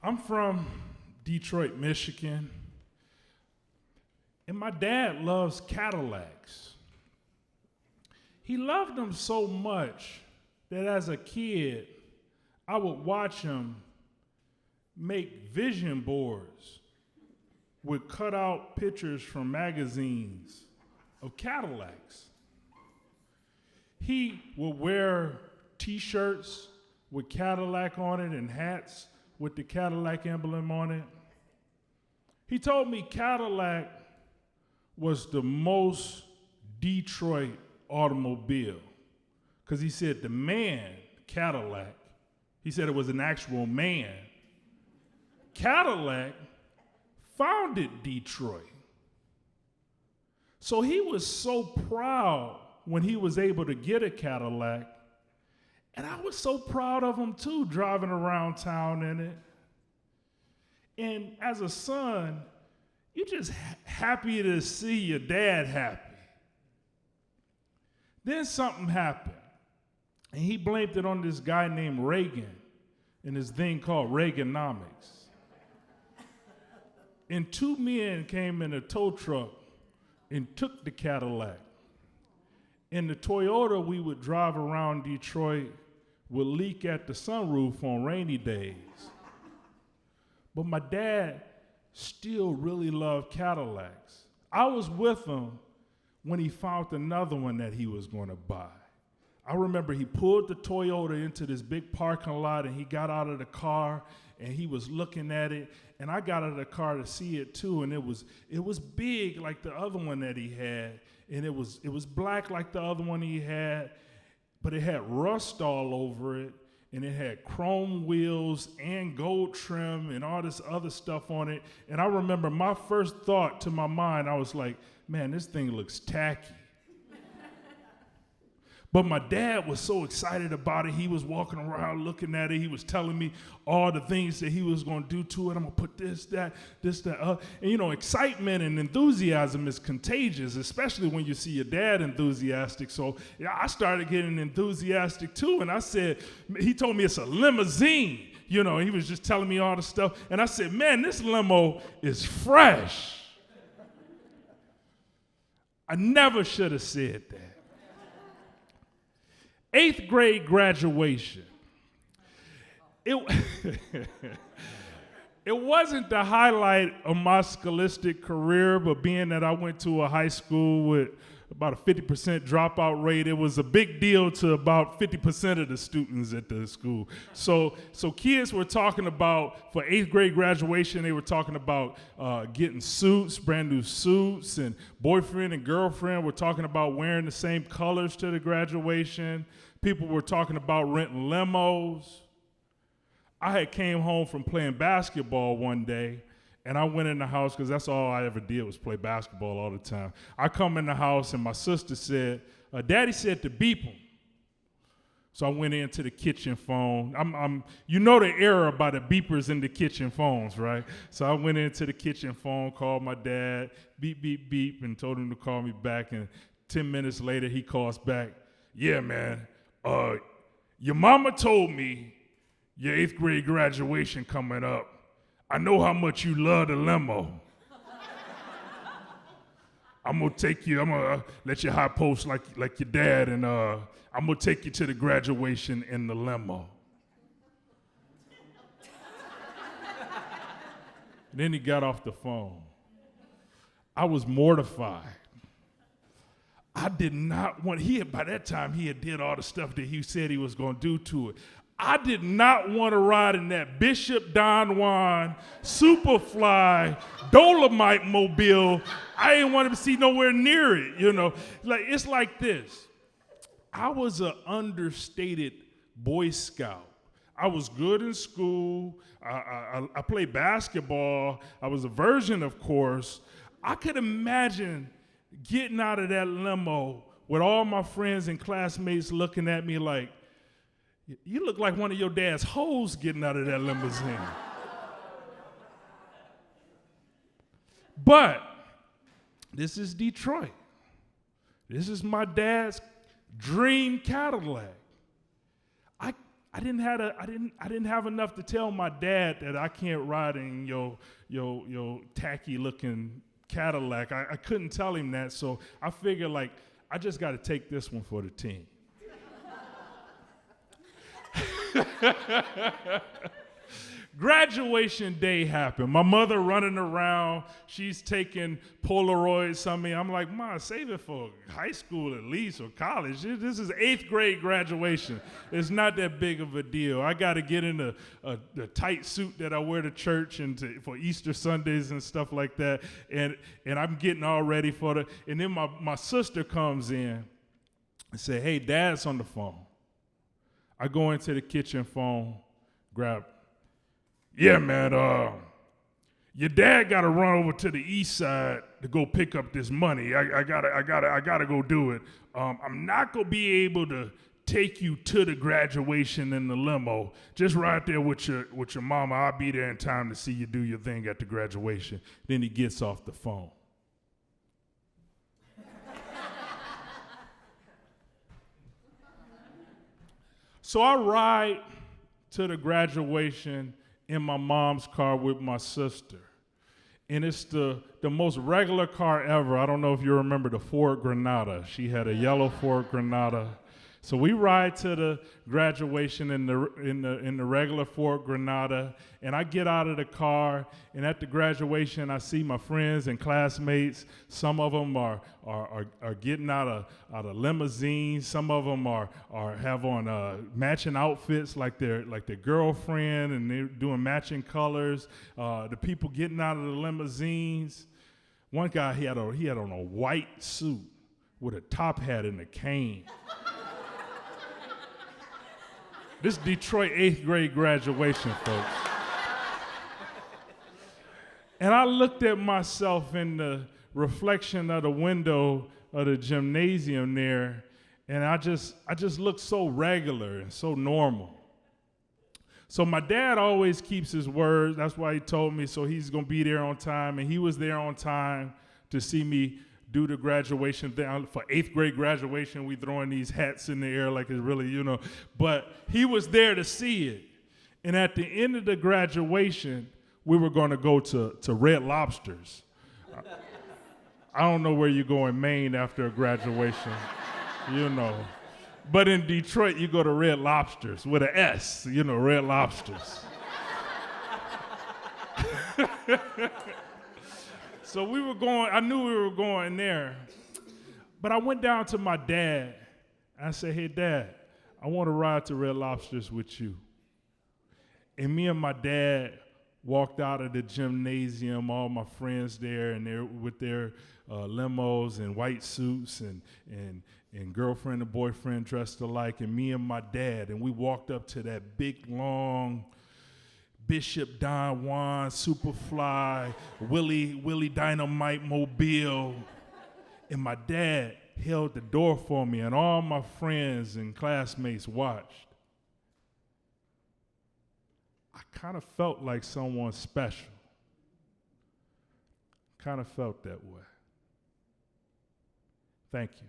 I'm from Detroit, Michigan, and my dad loves Cadillacs. He loved them so much that as a kid, I would watch him make vision boards with cutout pictures from magazines of Cadillacs. He would wear t-shirts with Cadillac on it and hats with the Cadillac emblem on it. He told me Cadillac was the most Detroit automobile because he said the man, Cadillac, he said it was an actual man. Cadillac founded Detroit. So he was so proud when he was able to get a Cadillac, and I was so proud of him too, driving around town in it. And as a son, you're just happy to see your dad happy. Then something happened, and he blamed it on this guy named Reagan and this thing called Reaganomics. And two men came in a tow truck and took the Cadillac. And the Toyota we would drive around Detroit would leak at the sunroof on rainy days. But my dad still really loved Cadillacs. I was with him when he found another one that he was going to buy. I remember he pulled the Toyota into this big parking lot, and he got out of the car and he was looking at it, and I got out of the car to see it too, and it was big like the other one that he had, and it was black like the other one he had, but it had rust all over it, and it had chrome wheels and gold trim and all this other stuff on it. And I remember my first thought to my mind, I was like, man, this thing looks tacky. But my dad was so excited about it. He was walking around looking at it. He was telling me all the things that he was going to do to it. I'm going to put this, that. And, you know, excitement and enthusiasm is contagious, especially when you see your dad enthusiastic. So yeah, I started getting enthusiastic too. And I said, he told me it's a limousine. You know, he was just telling me all the stuff. And I said, man, this limo is fresh. I never should have said that. 8th grade graduation. It wasn't the highlight of my scholastic career, but being that I went to a high school with about a 50% dropout rate, it was a big deal to about 50% of the students at the school. So kids were talking about, for 8th grade graduation, they were talking about getting suits, brand new suits, and boyfriend and girlfriend were talking about wearing the same colors to the graduation. People were talking about renting limos. I had came home from playing basketball one day, and I went in the house, because that's all I ever did was play basketball all the time. I come in the house, and my sister said, Daddy said to beep him. So I went into the kitchen phone. You know the era by the beepers in the kitchen phones, right? So I went into the kitchen phone, called my dad, beep, beep, beep, and told him to call me back. And 10 minutes later, he calls back, yeah, man, your mama told me your 8th grade graduation coming up. I know how much you love the limo. I'm gonna take you, I'm gonna let you high post like your dad, and I'm gonna take you to the graduation in the limo. Then he got off the phone. I was mortified. I did not want, by that time he had did all the stuff that he said he was gonna do to it. I did not want to ride in that Bishop Don Juan, Superfly, Dolomite mobile. I didn't want to see nowhere near it, you know. Like, it's like this. I was an understated Boy Scout. I was good in school. I played basketball. I was a virgin, of course. I could imagine getting out of that limo with all my friends and classmates looking at me like, you look like one of your dad's hoes getting out of that limousine. But this is Detroit. This is my dad's dream Cadillac. I didn't have enough to tell my dad that I can't ride in your tacky looking Cadillac. I couldn't tell him that, so I figured like I just got to take this one for the team. Graduation day happened. My mother running around. She's taking Polaroids of me. I'm like, Ma, save it for high school at least or college. This is 8th grade graduation. It's not that big of a deal. I got to get in a tight suit that I wear to church and for Easter Sundays and stuff like that. And I'm getting all ready for it. And then my sister comes in and say, hey, Dad's on the phone. I go into the kitchen phone, grab, yeah, man, your dad got to run over to the east side to go pick up this money. I gotta go do it. I'm not gonna be able to take you to the graduation in the limo. Just right there with your mama. I'll be there in time to see you do your thing at the graduation. Then he gets off the phone. So I ride to the graduation in my mom's car with my sister. And it's the most regular car ever. I don't know if you remember the Ford Granada. She had a yellow Ford Granada. So we ride to the graduation in the regular Ford Granada, and I get out of the car, and at the graduation I see my friends and classmates. Some of them are getting out of limousines. Some of them have on matching outfits like their girlfriend, and they're doing matching colors. The people getting out of the limousines. One guy he had on a white suit with a top hat and a cane. This Detroit 8th grade graduation, folks. And I looked at myself in the reflection of the window of the gymnasium there, and I just looked so regular and so normal. So my dad always keeps his word. That's why he told me, so he's going to be there on time, and he was there on time to see me do the graduation thing. For 8th grade graduation, we throwing these hats in the air like it's really, but he was there to see it. And at the end of the graduation, we were going to go to Red Lobster's. I don't know where you go in Maine after a graduation, But in Detroit, you go to Red Lobster's with an S, Red Lobster's. So I knew we were going there, but I went down to my dad, and I said, hey, Dad, I want to ride to Red Lobster's with you. And me and my dad walked out of the gymnasium, all my friends there, and they're with their limos and white suits and girlfriend and boyfriend dressed alike, and me and my dad, and we walked up to that big, long Bishop Don Juan, Superfly, Willie Dynamite Mobile. And my dad held the door for me, and all my friends and classmates watched. I kind of felt like someone special. Kind of felt that way. Thank you.